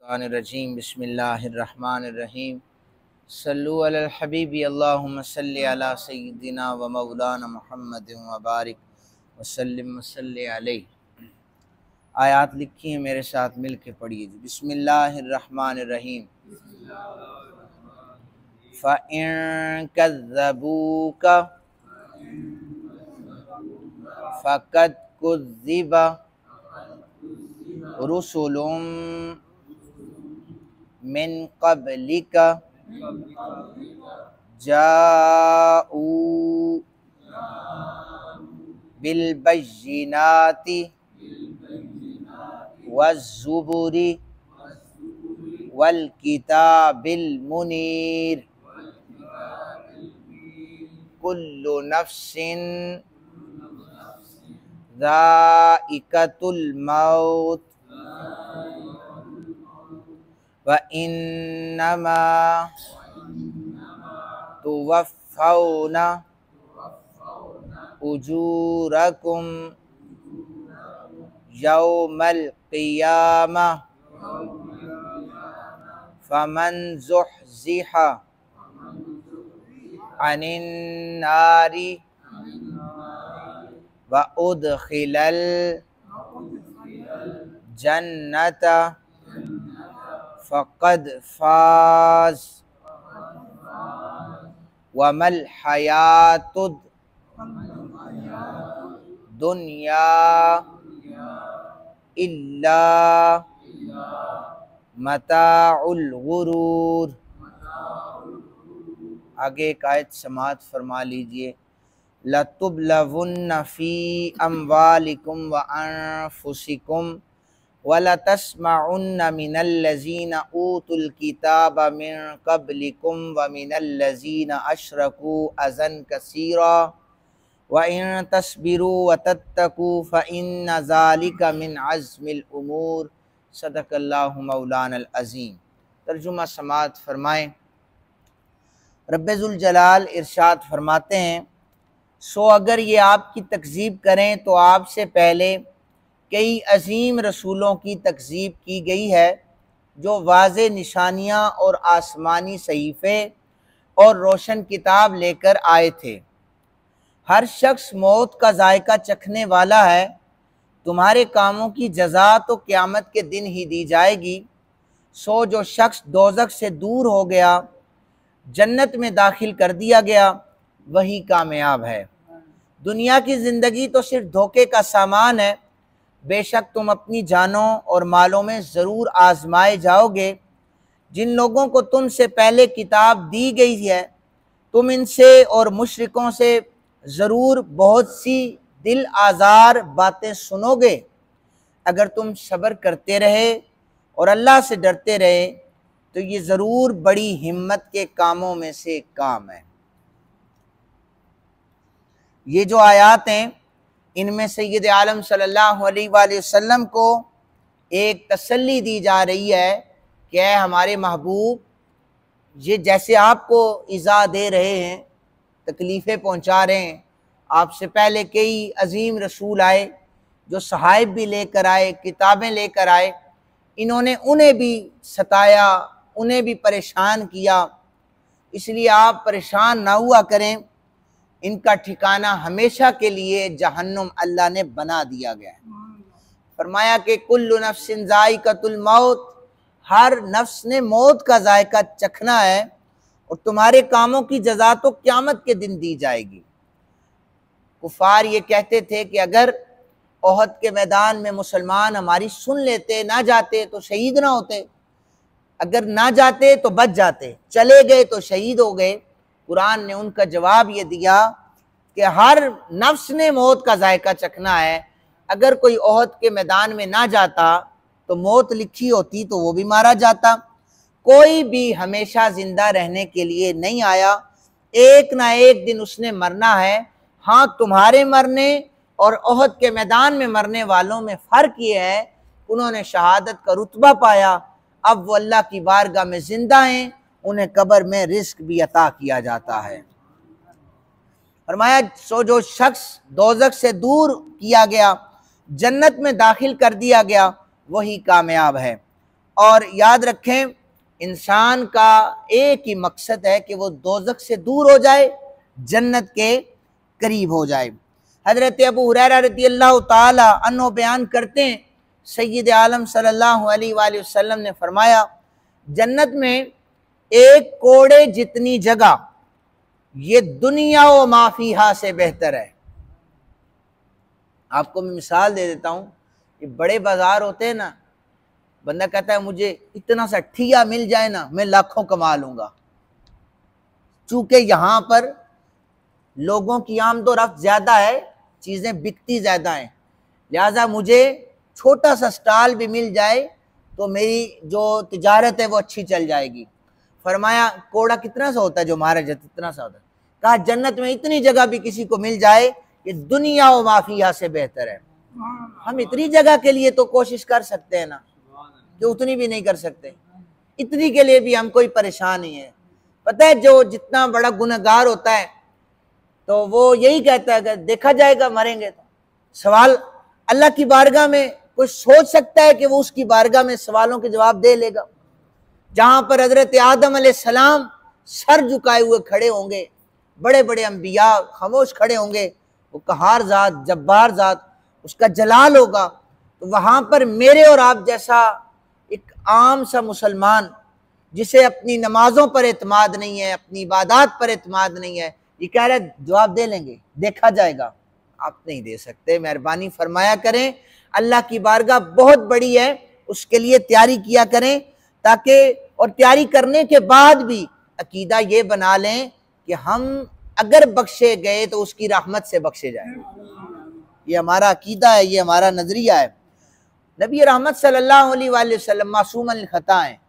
रजीम बिस्मिल्लाहिर्रहमानिर्रहीम सल्लु अलल हबीबी अल्लाहुम्मा सल्लि अला सय्यिदिना व मौलाना मुहम्मदिन व बारिक वसल्लिम वसल्लि अलैहि। आयात लिखी हैं, मेरे साथ मिल के पढ़िए। बिस्मिल्लाहिर्रहमानिर्रहीम। फ़इन कज़्ज़बूका फ़क़द कुज़्ज़िबा रुसुलुम मिन क़ब्लिका जाऊ बिल बय्यिनाति वज़्ज़ुबुरि वल किताबिल मुनीर कुल्लु नफ्सिन ज़ाइक़तुल मौत व इन्नमा तुवफ़्फ़ौना उजूरकुम यौमल क़ियामह फ़मन ज़ुहज़िहा अनिन नारी व उदखिलल जन्नत फ़क़द फ़ाज़ वमल हयातुद दुनिया इल्ला मताउल गुरूर। आगे एक आयत समाअत फरमा लीजिए। लतुब्लवुन्न फ़ी अम्वालिकुम व अनफुसिकुम वलतस्मउन्न मिनल्लज़ीना ऊतुल किताब मिन क़ब्लिकुम व मिनल्लज़ीना अशरकू अज़न कसीरा व इन तस्बिरू व तत्तकू फ़इन्न ज़ालिका मिन अज़्मिल उमूर। सदक़ल्लाहु मौलानल अज़ीम। तर्जुमा समाअत फरमाएँ। रब्बुल जलाल इरशाद फरमाते हैं, सो अगर ये आपकी तकज़ीब करें तो आपसे पहले कई अजीम रसूलों की तकज़ीब की गई है जो वाज़े निशानियाँ और आसमानी सहीफ़े और रोशन किताब लेकर आए थे। हर शख्स मौत का जायका चखने वाला है। तुम्हारे कामों की जज़ा तो क़यामत के दिन ही दी जाएगी। सो जो शख्स दोज़ख से दूर हो गया, जन्नत में दाखिल कर दिया गया, वही कामयाब है। दुनिया की ज़िंदगी तो सिर्फ धोखे का सामान है। बेशक तुम अपनी जानों और मालों में ज़रूर आजमाए जाओगे। जिन लोगों को तुमसे पहले किताब दी गई है, तुम इनसे और मुशरिकों से ज़रूर बहुत सी दिल आज़ार बातें सुनोगे। अगर तुम सब्र करते रहे और अल्लाह से डरते रहे तो ये ज़रूर बड़ी हिम्मत के कामों में से एक काम है। ये जो आयात हैं, इनमें सय्यद आलम सल्लल्लाहु अलैहि वसल्लम को एक तसल्ली दी जा रही है कि ऐ हमारे महबूब, ये जैसे आपको इज़ा दे रहे हैं, तकलीफ़ें पहुँचा रहे हैं, आपसे पहले कई अजीम रसूल आए जो सहाइब भी लेकर आए, किताबें लेकर आए। इन्होंने उन्हें भी सताया, उन्हें भी परेशान किया। इसलिए आप परेशान ना हुआ करें। इनका ठिकाना हमेशा के लिए जहन्नुम अल्लाह ने बना दिया गया है। फरमाया कि कुल्लु नफ्सिन ज़ाइक़तुल मौत, हर नफ्स ने मौत का जायका चखना है और तुम्हारे कामों की जज़ा तो क़यामत के दिन दी जाएगी। कुफार ये कहते थे कि अगर ओहद के मैदान में मुसलमान हमारी सुन लेते, ना जाते तो शहीद ना होते, अगर ना जाते तो बच जाते, चले गए तो शहीद हो गए। कुरान ने उनका जवाब ये दिया कि हर नफ्स ने मौत का जायका चखना है। अगर कोई ओहद के मैदान में ना जाता तो मौत लिखी होती तो वो भी मारा जाता। कोई भी हमेशा जिंदा रहने के लिए नहीं आया, एक ना एक दिन उसने मरना है। हाँ, तुम्हारे मरने और ओहद के मैदान में मरने वालों में फ़र्क ये है, उन्होंने शहादत का रुतबा पाया, अब वो अल्लाह की बारगाह में जिंदा हैं, उन्हें कब्र में रिस्क भी अता किया जाता है। फरमाया, सो जो शख्स दोज़ख से दूर किया गया, जन्नत में दाखिल कर दिया गया, वही कामयाब है। और याद रखें, इंसान का एक ही मकसद है कि वो दोज़ख से दूर हो जाए, जन्नत के करीब हो जाए। हज़रत अबू हुरैरा रज़ियल्लाहु ताला अन्हु बयान करते हैं, सय्यद आलम सल्लल्लाहु अलैहि वसल्लम ने फरमाया, जन्नत में एक कोड़े जितनी जगह ये दुनिया व माफिहा से बेहतर है। आपको मैं मिसाल दे देता हूँ, ये बड़े बाजार होते हैं ना, बंदा कहता है मुझे इतना सा ठिया मिल जाए ना, मैं लाखों कमा लूंगा। चूंकि यहाँ पर लोगों की आमदोरफ्त ज्यादा है, चीजें बिकती ज्यादा हैं, लिहाजा मुझे छोटा सा स्टॉल भी मिल जाए तो मेरी जो तिजारत है वो अच्छी चल जाएगी। फरमाया कोड़ा कितना सा होता है जो मारा जाता है, इतना सा होता है। कहा जन्नत में इतनी जगह भी किसी को मिल जाए ये दुनिया व माफिया से बेहतर है। हम इतनी जगह के लिए तो कोशिश कर सकते हैं ना, जो उतनी भी नहीं कर सकते, इतनी के लिए भी हम कोई परेशान नहीं है। पता है जो जितना बड़ा गुनहगार होता है तो वो यही कहता है कि देखा जाएगा, मरेंगे तो। सवाल अल्लाह की बारगाह में कोई सोच सकता है कि वो उसकी बारगाह में सवालों के जवाब दे लेगा? जहां पर हजरत आदम अलैहिस्सलाम सर झुकाए हुए खड़े होंगे, बड़े बड़े अंबिया खामोश खड़े होंगे, वो कहार जात जब्बार जात उसका जलाल होगा, तो वहां पर मेरे और आप जैसा एक आम सा मुसलमान जिसे अपनी नमाजों पर एतमाद नहीं है, अपनी इबादत पर एतमाद नहीं है, ये कह रहे जवाब दे लेंगे, देखा जाएगा। आप नहीं दे सकते। मेहरबानी फरमाया करें, अल्लाह की बारगाह बहुत बड़ी है, उसके लिए तैयारी किया करें, ताकि और तैयारी करने के बाद भी अकीदा ये बना लें कि हम अगर बख्शे गए तो उसकी रहमत से बख्शे जाए। ये हमारा अकीदा है, ये हमारा नजरिया है। नबी रहमत सल्लल्लाहु अलैहि वसल्लम मासूम अल खता है,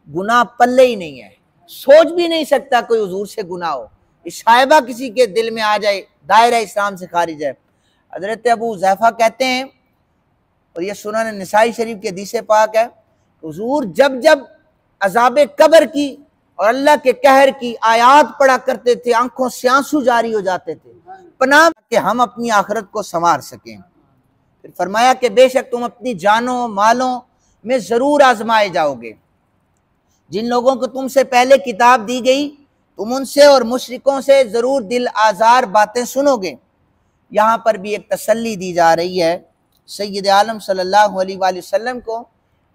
गुनाह पल्ले ही नहीं है, सोच भी नहीं सकता कोई हुजूर से गुनाह हो, शायबा किसी के दिल में आ जाए, दायरा इस्लाम से खारिज है। हजरत अबू ज़ैफ़ा कहते हैं, और ये सुनन निसाई शरीफ के हदीस पाक है, हुजूर जब जब अज़ाब कब्र की और अल्लाह के कहर की आयात पढ़ा करते थे, आंखों से आंसू जारी हो जाते थे, पनाह कि हम अपनी आखिरत को संवार सकें। फिर फरमाया कि बेशक तुम अपनी जानों मालों में जरूर आजमाए जाओगे। जिन लोगों को तुमसे पहले किताब दी गई तुम उनसे और मुशरिकों से जरूर दिल आजार बातें सुनोगे। यहाँ पर भी एक तसल्ली दी जा रही है सय्यद आलम सल्लल्लाहु अलैहि वसल्लम को,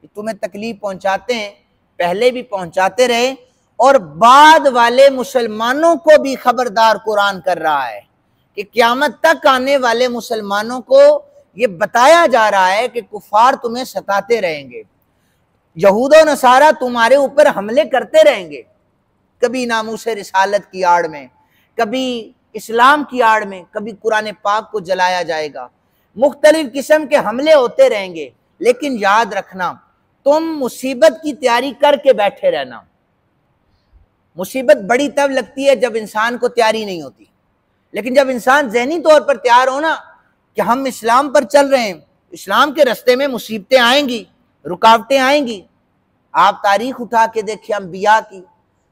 तुम्हें तकलीफ पहुंचाते हैं, पहले भी पहुंचाते रहे और बाद वाले मुसलमानों को भी खबरदार कुरान कर रहा है कि क़यामत तक आने वाले मुसलमानों को ये बताया जा रहा है कि कुफार तुम्हें सताते रहेंगे, यहूद और नसारा तुम्हारे ऊपर हमले करते रहेंगे, कभी नामूसे रिसालत की आड़ में, कभी इस्लाम की आड़ में, कभी कुरान पाक को जलाया जाएगा, मुख्तलिफ किस्म के हमले होते रहेंगे। लेकिन याद रखना, तुम मुसीबत की तैयारी करके बैठे रहना। मुसीबत बड़ी तब लगती है जब इंसान को तैयारी नहीं होती, लेकिन जब इंसान ज़हनी तौर पर तैयार हो ना कि हम इस्लाम पर चल रहे हैं, इस्लाम के रास्ते में मुसीबतें आएंगी, रुकावटें आएंगी। आप तारीख उठा के देखिए अंबिया की,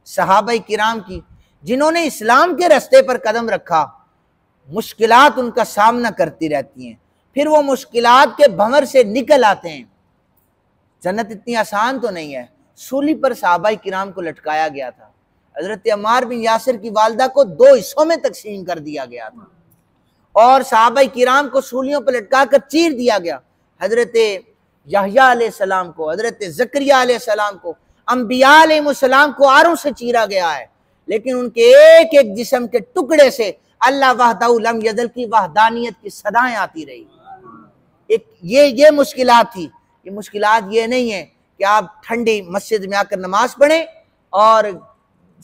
सहाबा किराम की, जिन्होंने इस्लाम के रास्ते पर कदम रखा, मुश्किलात उनका सामना करती रहती हैं, फिर वो मुश्किलात के भंवर से निकल आते हैं। जन्नत इतनी आसान तो नहीं है। सूली पर सहाबा किराम को लटकाया गया था, हजरत अम्मार बिन यासिर की वालदा को 2 हिस्सों में तकसीम कर दिया गया था और सहाबा किराम को सूलियों पर लटका कर चीर दिया गया। हजरत यहया अलैहिस्सलाम को, हजरत ज़करिया अलैहिस्सलाम को, अंबिया अलैहिस्सलाम को आरों से चीरा गया है, लेकिन उनके एक एक जिस्म के टुकड़े से अल्लाह वहदहू लम यज़ल की वहदानियत की सदाएं आती रही। एक ये मुश्किलात थी। ये मुश्किलात ये नहीं है कि आप ठंडी मस्जिद में आकर नमाज पढ़ें और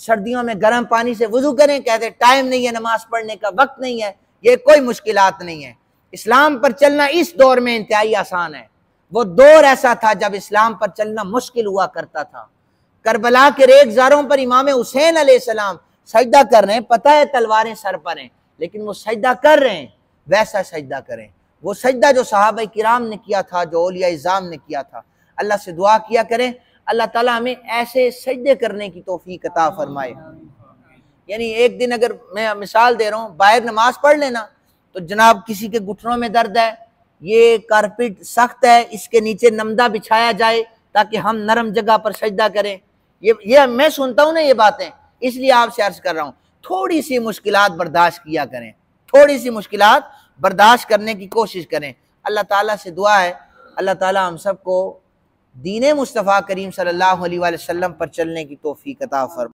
सर्दियों में गर्म पानी से वुजू करें, कहते टाइम नहीं है, नमाज पढ़ने का वक्त नहीं है। ये कोई मुश्किलात नहीं है। इस्लाम पर चलना इस दौर में इंतहाई आसान है। वो दौर ऐसा था जब इस्लाम पर चलना मुश्किल हुआ करता था। करबला के रेगजारों पर इमाम हुसैन अलैहिस्सलाम सजदा कर रहे हैं, पता है तलवारें सर पर हैं, लेकिन वो सजदा कर रहे हैं, वैसा सजदा करें। वो सजदा जो सहाबा किराम ने किया था, जो औलिया इज़ाम ने किया था। अल्लाह से दुआ किया करें, अल्लाह ताला हमें ऐसे सजदे करने की तौफीक अता फरमाए। यानी एक दिन अगर मैं मिसाल दे रहा हूँ, बाहर नमाज पढ़ लेना तो जनाब किसी के घुटनों में दर्द है, ये कारपेट सख्त है, इसके नीचे नमदा बिछाया जाए ताकि हम नरम जगह पर सजदा करें। ये मैं सुनता हूँ ना ये बातें, इसलिए आपसे अर्ज कर रहा हूँ, थोड़ी सी मुश्किलात बर्दाश्त किया करें, थोड़ी सी मुश्किलात बर्दाश्त करने की कोशिश करें। अल्लाह ताला से दुआ है, अल्लाह ताला हम सबको दीन मुस्तफ़ा करीम सल्लल्लाहु अलैहि वसल्लम पर चलने की तौफीक अता फरमाए।